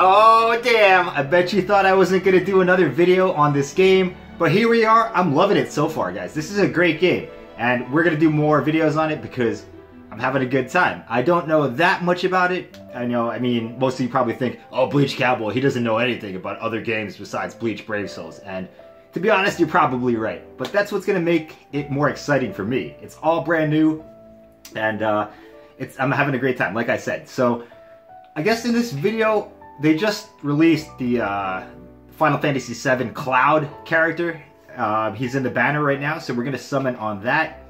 Oh damn, I bet you thought I wasn't going to do another video on this game, but here we are. I'm loving it so far, guys. This is a great game, and we're going to do more videos on it because I'm having a good time. I don't know that much about it. I mean, most of you probably think, oh, Bleach Cowboy, he doesn't know anything about other games besides Bleach Brave Souls, and to be honest, you're probably right, but that's what's going to make it more exciting for me. It's all brand new, and I'm having a great time, like I said. So, I guess in this video, they just released the Final Fantasy VII Cloud character. He's in the banner right now, so we're going to summon on that.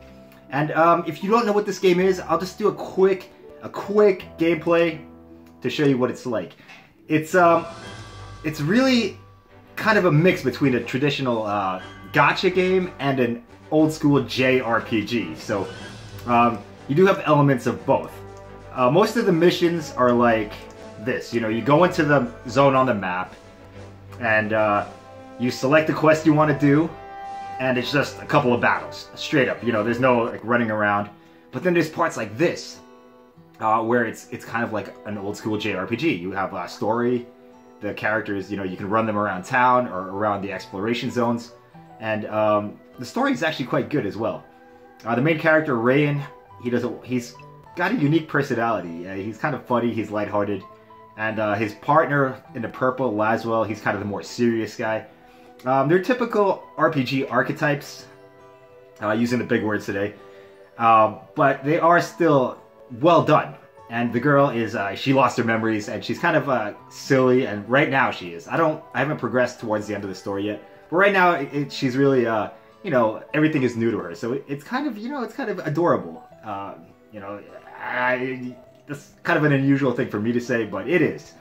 And if you don't know what this game is, I'll just do a quick gameplay to show you what it's like. It's really kind of a mix between a traditional gacha game and an old school JRPG. So you do have elements of both. Most of the missions are like this. You know, you go into the zone on the map and you select the quest you want to do, and it's just a couple of battles, straight up. You know, there's no like running around. But then there's parts like this, where it's kind of like an old school JRPG. You have a story, the characters, you know, you can run them around town or around the exploration zones, and the story is actually quite good as well. The main character, Rain, he's got a unique personality. He's kind of funny, he's lighthearted, and his partner in the purple, Laswell, he's kind of the more serious guy. They're typical RPG archetypes, using the big words today, but they are still well done. And the girl is, she lost her memories, and she's kind of silly, and right now she is. I haven't progressed towards the end of the story yet, but right now she's really, you know, everything is new to her, so it's kind of, you know, it's kind of adorable. You know, that's kind of an unusual thing for me to say, but it is.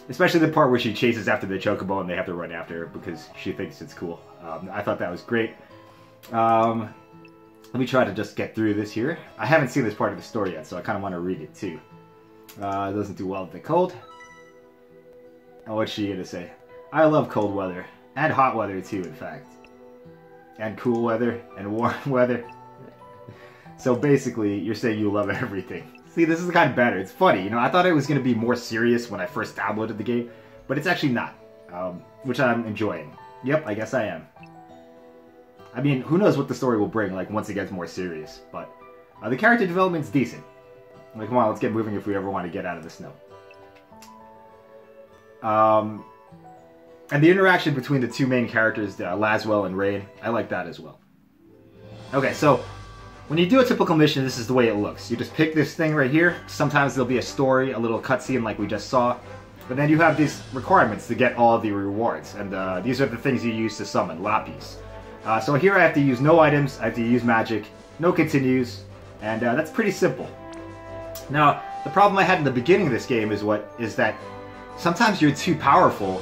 Especially the part where she chases after the chocobo and they have to run after her because she thinks it's cool. I thought that was great. Let me try to just get through this here. I haven't seen this part of the story yet, so I kind of want to read it too. It doesn't do well with the cold. Oh, what's she gonna say? I love cold weather. And hot weather too, in fact. And cool weather. And warm weather. So basically, you're saying you love everything. See, this is kind of better. It's funny, you know, I thought it was going to be more serious when I first downloaded the game, but it's actually not, which I'm enjoying. Yep, I guess I am. I mean, who knows what the story will bring, like, once it gets more serious, but the character development's decent. Like, come on, let's get moving if we ever want to get out of the snow. And the interaction between the two main characters, Laswell and Rain, I like that as well. Okay, so when you do a typical mission, this is the way it looks. You just pick this thing right here. Sometimes there'll be a story, a little cutscene like we just saw. But then you have these requirements to get all the rewards. And these are the things you use to summon, Lapis. So here I have to use no items, I have to use magic, no continues, and that's pretty simple. Now, the problem I had in the beginning of this game is that sometimes you're too powerful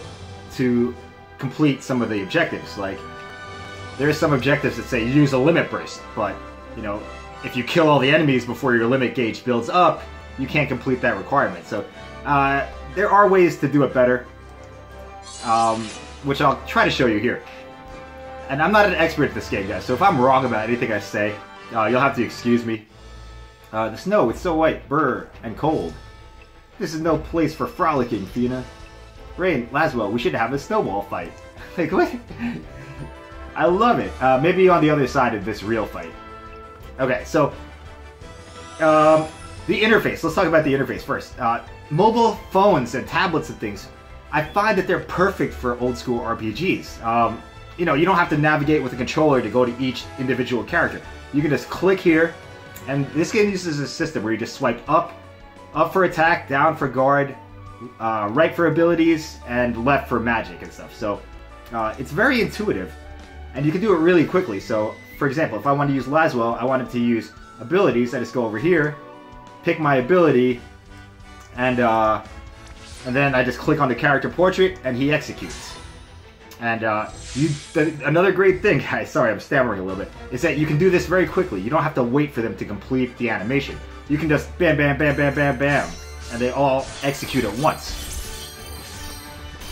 to complete some of the objectives. Like, there's some objectives that say use a limit burst, but you know, if you kill all the enemies before your limit gauge builds up, you can't complete that requirement. So, there are ways to do it better, which I'll try to show you here. And I'm not an expert at this game, guys, so if I'm wrong about anything I say, you'll have to excuse me. The snow, it's so white, brr, and cold. This is no place for frolicking, Fina. Rain, Laswell, we should have a snowball fight. Like, what? I love it. Maybe on the other side of this real fight. Okay, so the interface. Let's talk about the interface first. Mobile phones and tablets and things, I find that they're perfect for old school RPGs. You know, you don't have to navigate with a controller to go to each individual character. You can just click here, and this game uses a system where you just swipe up for attack, down for guard, right for abilities, and left for magic and stuff. So it's very intuitive, and you can do it really quickly. So, for example, if I want to use Laswell, I want him to use abilities. I just go over here, pick my ability, and then I just click on the character portrait, and he executes. And another great thing, guys, sorry, I'm stammering a little bit, is that you can do this very quickly. You don't have to wait for them to complete the animation. You can just bam, bam, bam, bam, bam, bam, and they all execute at once.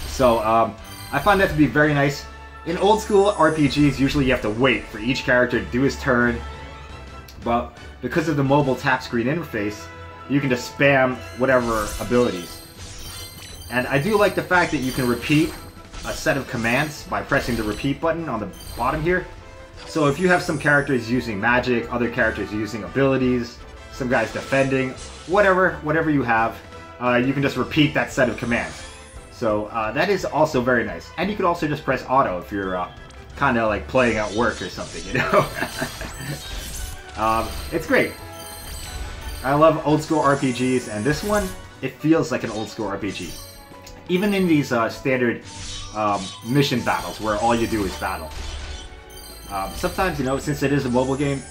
So, I find that to be very nice. In old school RPGs, usually you have to wait for each character to do his turn, but because of the mobile tap screen interface, you can just spam whatever abilities. And I do like the fact that you can repeat a set of commands by pressing the repeat button on the bottom here. So if you have some characters using magic, other characters using abilities, some guys defending, whatever you have, you can just repeat that set of commands. So that is also very nice. And you can also just press auto if you're kind of like playing at work or something, you know? It's great. I love old school RPGs, and this one, it feels like an old school RPG. Even in these standard mission battles where all you do is battle. Sometimes, you know, since it is a mobile game,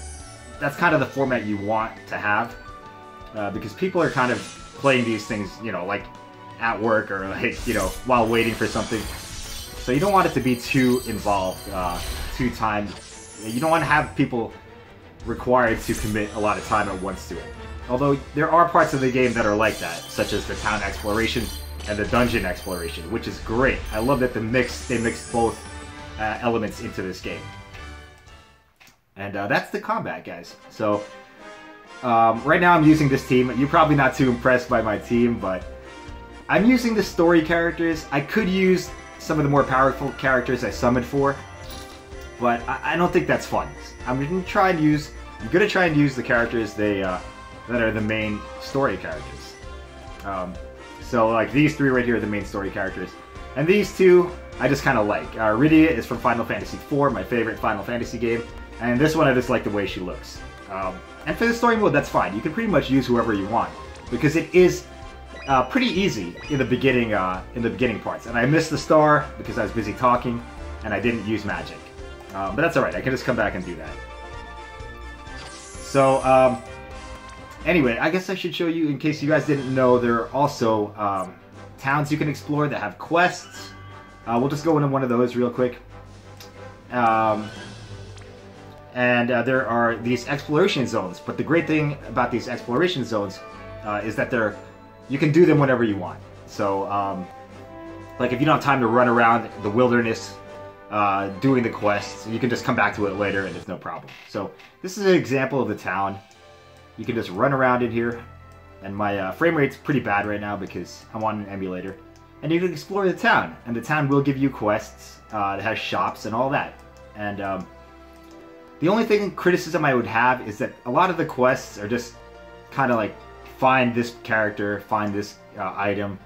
that's kind of the format you want to have. Because people are kind of playing these things, you know, like at work or like, you know, while waiting for something. So you don't want it to be too involved, too timed. You don't want to have people required to commit a lot of time at once to it. Although there are parts of the game that are like that, such as the town exploration and the dungeon exploration, which is great. I love that they mix both elements into this game. And that's the combat, guys. So right now I'm using this team. You're probably not too impressed by my team, but I'm using the story characters. I could use some of the more powerful characters I summoned for, but I don't think that's fun. I'm gonna try and use the characters that are the main story characters. So like these three right here are the main story characters, and these two I just kind of like. Rydia is from Final Fantasy IV, my favorite Final Fantasy game, and this one I just like the way she looks. And for the story mode, that's fine. You can pretty much use whoever you want because it is pretty easy in the beginning parts. And I missed the star because I was busy talking and I didn't use magic. But that's alright, I can just come back and do that. So, anyway, I guess I should show you, in case you guys didn't know, there are also towns you can explore that have quests. We'll just go into one of those real quick. There are these exploration zones, but the great thing about these exploration zones is that you can do them whenever you want. So, like if you don't have time to run around the wilderness doing the quests, you can just come back to it later and it's no problem. So this is an example of the town. You can just run around in here, and my frame rate's pretty bad right now because I'm on an emulator. And you can explore the town, and the town will give you quests. It has shops and all that. And the only criticism I would have is that a lot of the quests are just kind of like find this character, find this item,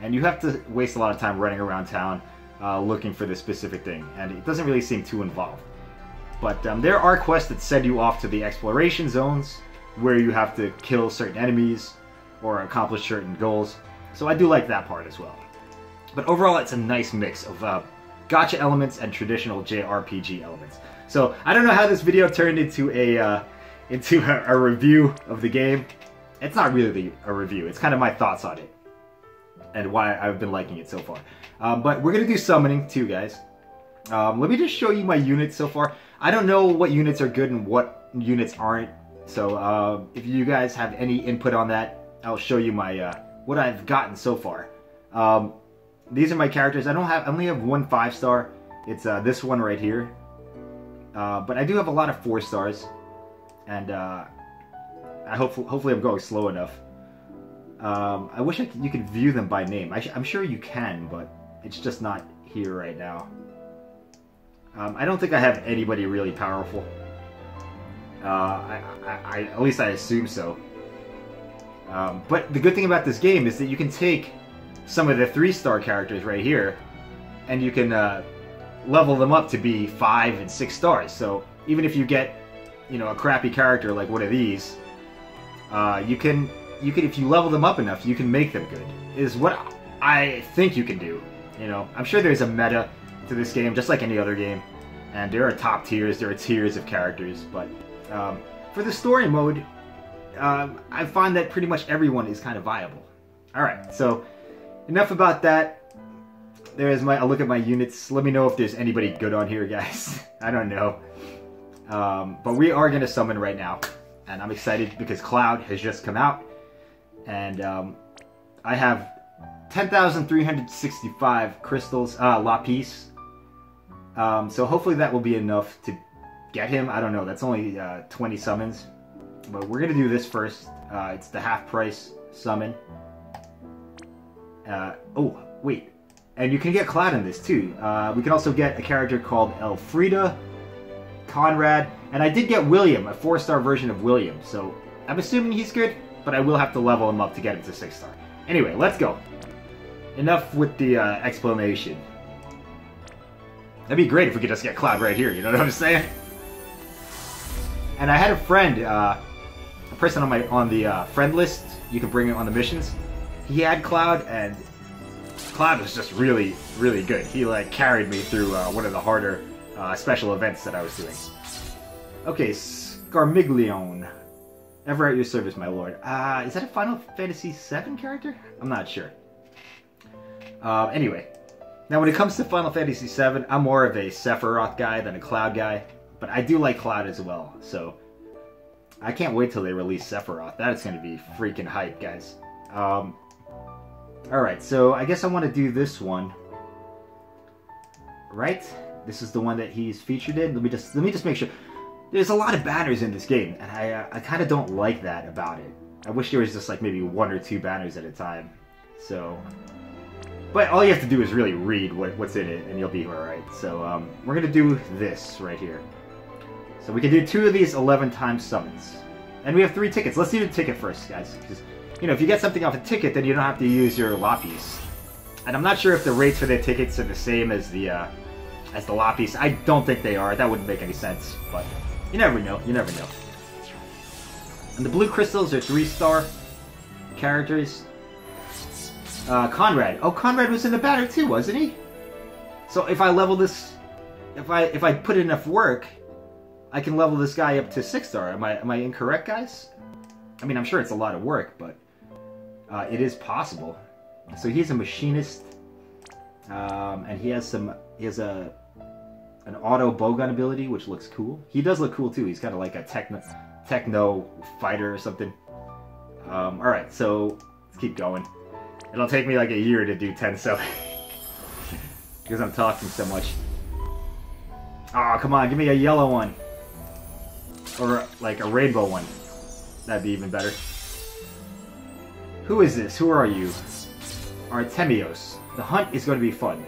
and you have to waste a lot of time running around town looking for this specific thing, and it doesn't really seem too involved. But there are quests that send you off to the exploration zones where you have to kill certain enemies or accomplish certain goals, so I do like that part as well. But overall, it's a nice mix of gacha elements and traditional JRPG elements. So I don't know how this video turned into a review of the game. It's not really a review. It's kind of my thoughts on it and why I've been liking it so far. But we're gonna do summoning too, guys. Let me just show you my units so far. I don't know what units are good and what units aren't. So if you guys have any input on that, I'll show you my what I've gotten so far. These are my characters. I only have one 5-star. It's this one right here. But I do have a lot of 4 stars, and hopefully I'm going slow enough. I wish you could view them by name. I'm sure you can, but it's just not here right now. I don't think I have anybody really powerful. At least I assume so. But the good thing about this game is that you can take some of the 3-star characters right here, and you can level them up to be 5 and 6 stars. So even if you get, you know, a crappy character like one of these, you can if you level them up enough, you can make them good. Is what I think you can do. You know, I'm sure there's a meta to this game, just like any other game, and there are top tiers, there are tiers of characters. But for the story mode, I find that pretty much everyone is kind of viable. All right, so enough about that. There's a look at my units. Let me know if there's anybody good on here, guys. I don't know. But we are going to summon right now. And I'm excited because Cloud has just come out. And I have 10,365 crystals, lapis. So hopefully that will be enough to get him. I don't know. That's only 20 summons. But we're going to do this first. It's the half price summon. Oh, wait. And you can get Cloud in this, too. We can also get a character called Elfrida, Conrad, and I did get William, a 4-star version of William, so I'm assuming he's good, but I will have to level him up to get him to 6-star. Anyway, let's go. Enough with the explanation. That'd be great if we could just get Cloud right here, you know what I'm saying? And I had a friend, a person on the friend list, you can bring it on the missions. He had Cloud, and Cloud was just really, really good. He like carried me through one of the harder special events that I was doing. Okay, Scarmiglione. Ever at your service, my lord. Is that a Final Fantasy VII character? I'm not sure. Anyway. Now when it comes to Final Fantasy VII, I'm more of a Sephiroth guy than a Cloud guy. But I do like Cloud as well, so... I can't wait till they release Sephiroth. That is going to be freaking hype, guys. Alright, so I guess I want to do this one. Right? This is the one that he's featured in. Let me just make sure. There's a lot of banners in this game, and I kind of don't like that about it. I wish there was just like maybe 1 or 2 banners at a time. So, but all you have to do is really read what's in it, and you'll be alright. So we're gonna do this right here. So we can do 2 of these 11 times summons, and we have 3 tickets. Let's do the ticket first, guys, because you know if you get something off a ticket, then you don't have to use your lapis. And I'm not sure if the rates for the tickets are the same as the lapis. I don't think they are. That wouldn't make any sense, but. You never know. You never know. And the blue crystals are 3-star characters. Conrad. Oh, Conrad was in the banner too, wasn't he? So if I level this, if I put in enough work, I can level this guy up to 6-star. Am I incorrect, guys? I mean, I'm sure it's a lot of work, but it is possible. So he's a machinist, and he has an auto bowgun ability, which looks cool. He does look cool too. He's kind of like a techno fighter or something. Alright, so let's keep going. It'll take me like a year to do 10 so because I'm talking so much. Oh, come on, give me a yellow one. Or like a rainbow one. That'd be even better. Who is this? Who are you? Artemios. The hunt is going to be fun.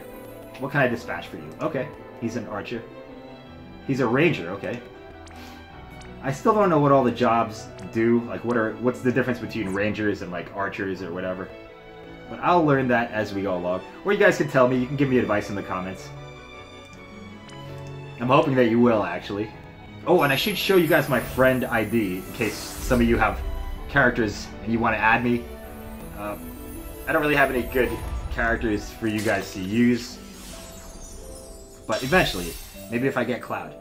What can I dispatch for you? Okay. He's an archer. He's a ranger, okay. I still don't know what all the jobs do. Like, what's the difference between rangers and, like, archers or whatever. But I'll learn that as we go along. Or you guys can tell me. You can give me advice in the comments. I'm hoping that you will, actually. Oh, and I should show you guys my friend ID, in case some of you have characters and you want to add me. I don't really have any good characters for you guys to use. But eventually, maybe if I get Cloud.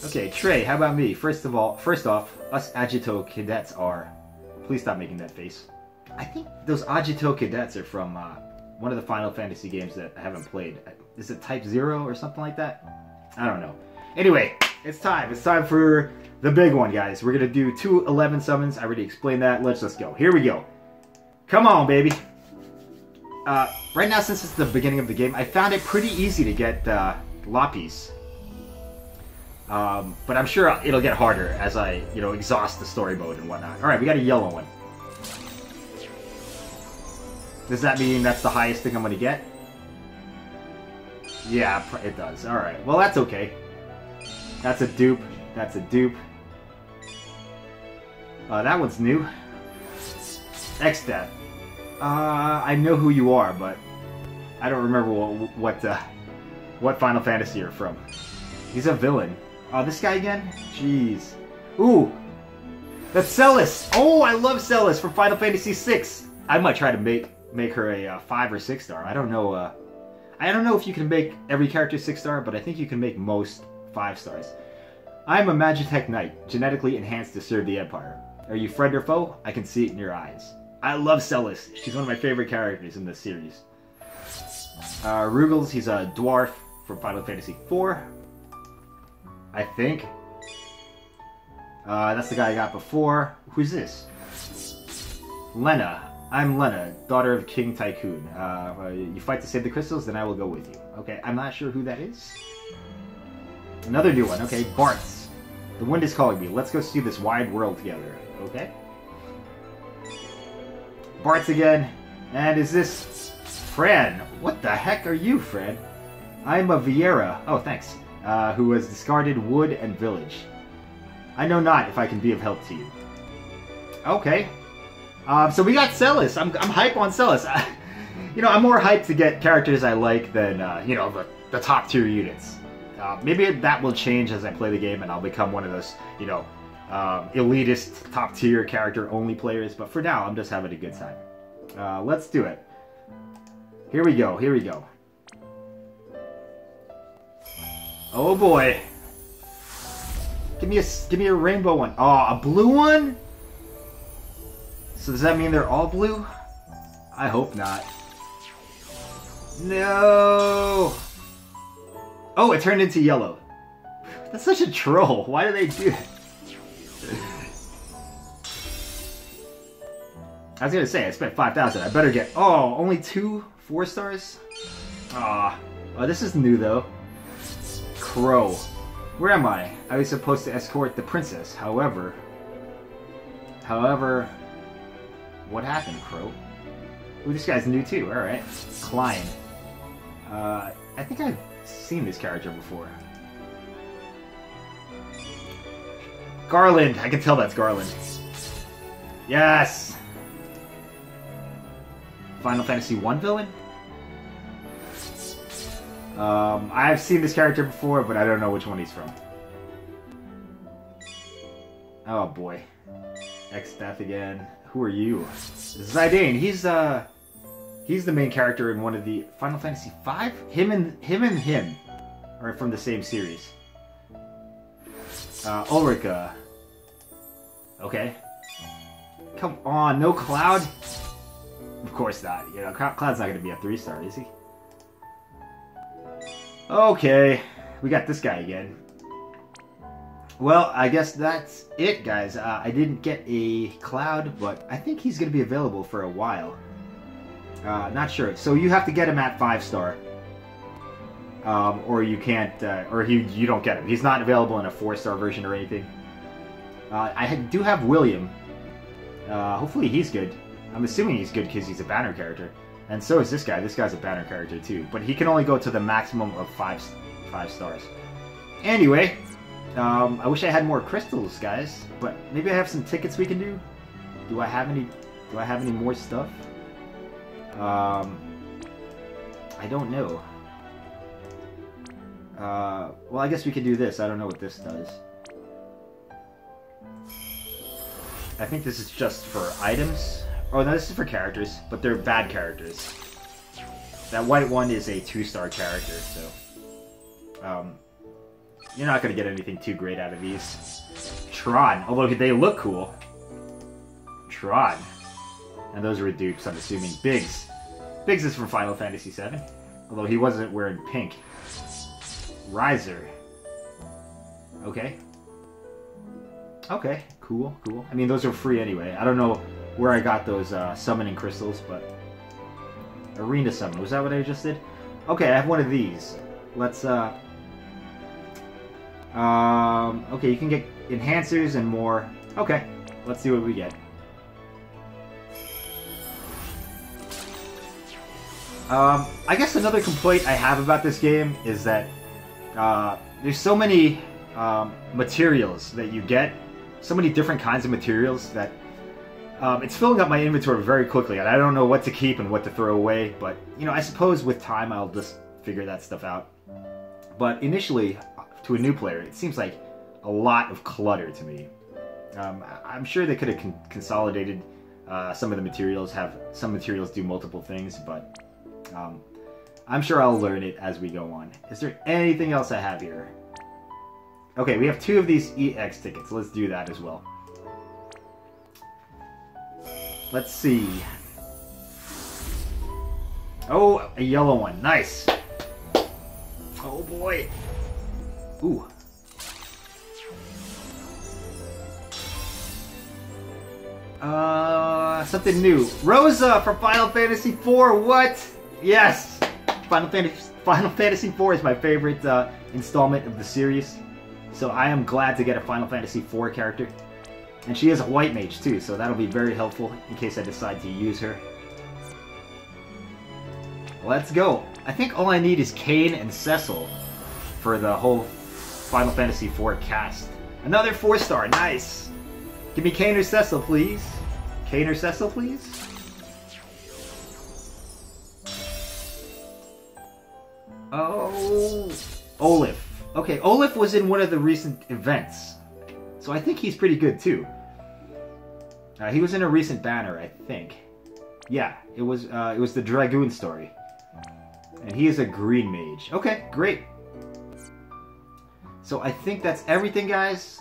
Okay, Trey, how about me? First off, us Agito cadets are... Please stop making that face. I think those Agito cadets are from one of the Final Fantasy games that I haven't played. Is it Type 0 or something like that? I don't know. Anyway, it's time. It's time for the big one, guys. We're going to do 2 11 summons. I already explained that. Let's just go. Here we go. Come on, baby. Right now, since it's the beginning of the game, I found it pretty easy to get lapis. But I'm sure it'll get harder as I, exhaust the story mode and whatnot. Alright, we got a yellow one. Does that mean that's the highest thing I'm going to get? Yeah, it does. Alright, well that's okay. That's a dupe. That's a dupe. That one's new. X-Death. I know who you are, but I don't remember what Final Fantasy you're from. He's a villain. Oh, this guy again? Jeez. Ooh! That's Celis! Oh, I love Celis from Final Fantasy VI! I might try to make her a 5 or 6-star. I don't know if you can make every character 6-star, but I think you can make most 5 stars. I'm a Magitech Knight, genetically enhanced to serve the Empire. Are you friend or foe? I can see it in your eyes. I love Celis. She's one of my favorite characters in this series. Ruggles, he's a dwarf from Final Fantasy IV. I think. That's the guy I got before. Who's this? Lena. I'm Lena, daughter of King Tycoon. You fight to save the crystals, then I will go with you. Okay, I'm not sure who that is. Another new one. Okay, Bart's. The wind is calling me. Let's go see this wide world together. Okay. Bart's again. And is this Fran? What the heck are you, Fran? I'm a Vieira. Oh, thanks. Who has discarded wood and village. I know not if I can be of help to you. Okay. So we got Celis. I'm hype on Celis. You know, I'm more hyped to get characters I like than, you know, the top tier units. Maybe that will change as I play the game and I'll become one of those, you know, elitist top tier character only players. But for now, I'm just having a good time. Let's do it. Here we go. Here we go. Oh boy. Give me a rainbow one. Oh, a blue one? So does that mean they're all blue? I hope not. No. Oh, it turned into yellow. That's such a troll. Why do they do that? I was gonna say, I spent 5,000. I better get... Oh, only 2 4-stars? Aw. Oh, this is new, though. Crow. Where am I? I was supposed to escort the princess. However... What happened, Crow? Ooh, this guy's new, too. Alright. Klein. I think I've seen this character before. Garland! I can tell that's Garland. Yes! Final Fantasy 1 villain? I've seen this character before, but I don't know which one he's from. Oh boy. X-Death again. Who are you? Zidane. He's the main character in one of the Final Fantasy V? Him and him are from the same series. Ulrika. Okay. Come on, no Cloud? Of course not. You know, Cloud's not going to be a 3-star, is he? Okay. We got this guy again. Well, I guess that's it, guys. I didn't get a Cloud, but I think he's going to be available for a while. Not sure. So you have to get him at 5-star. Or you can't, or you don't get him. He's not available in a 4-star version or anything. I do have William. Hopefully he's good. I'm assuming he's good because he's a banner character. And so is this guy. This guy's a banner character too. But he can only go to the maximum of 5 stars. Anyway, I wish I had more crystals, guys. But maybe I have some tickets we can do. Do I have any more stuff? I don't know. Well, I guess we could do this. I don't know what this does. I think this is just for items. Oh, no, this is for characters, but they're bad characters. That white one is a 2-star character, so... you're not going to get anything too great out of these. Tron, although they look cool. Tron. And those are dupes, I'm assuming. Biggs. Biggs is from Final Fantasy VII, although he wasn't wearing pink. Riser. Okay. Okay, cool, cool. I mean, those are free anyway. I don't know where I got those summoning crystals, but... Arena summon, was that what I just did? Okay, I have one of these. Let's, okay, you can get enhancers and more. Okay, let's see what we get. I guess another complaint I have about this game is that there's so many materials that you get, so many different kinds of materials that it's filling up my inventory very quickly, and I don't know what to keep and what to throw away, but, you know, I suppose with time I'll just figure that stuff out. But initially, to a new player, it seems like a lot of clutter to me. I'm sure they could have consolidated some of the materials, have some materials do multiple things, but I'm sure I'll learn it as we go on. Is there anything else I have here? Okay, we have 2 of these EX tickets. Let's do that as well. Let's see. Oh, a yellow one. Nice. Oh boy. Ooh. Something new. Rosa from Final Fantasy IV. What? Yes. Final Fantasy IV is my favorite installment of the series. So I am glad to get a Final Fantasy IV character. And she is a white mage too, so that'll be very helpful in case I decide to use her. Let's go. I think all I need is Kane and Cecil for the whole Final Fantasy IV cast. Another 4-star, nice. Give me Kane or Cecil, please. Kane or Cecil, please. Oh, Olaf. Okay, Olaf was in one of the recent events, so I think he's pretty good too. He was in a recent banner, I think. Yeah, it was the Dragoon story, and he is a green mage. Okay, great. So I think that's everything, guys.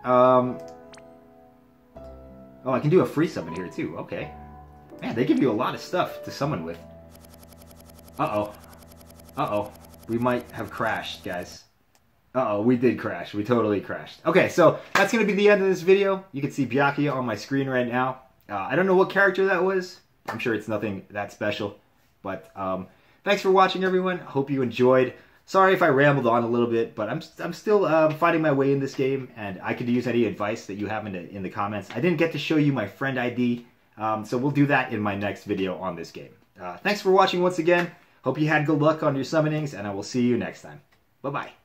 Oh, I can do a free summon here too. Okay, man, they give you a lot of stuff to summon with. Uh-oh. Uh-oh. We might have crashed, guys. Uh-oh, we did crash. We totally crashed. Okay, so that's going to be the end of this video. You can see Byakuya on my screen right now. I don't know what character that was. I'm sure it's nothing that special. But thanks for watching, everyone. Hope you enjoyed. Sorry if I rambled on a little bit, but I'm still finding my way in this game, and I could use any advice that you have in the comments. I didn't get to show you my friend ID, so we'll do that in my next video on this game. Thanks for watching once again. Hope you had good luck on your summonings, and I will see you next time. Bye-bye.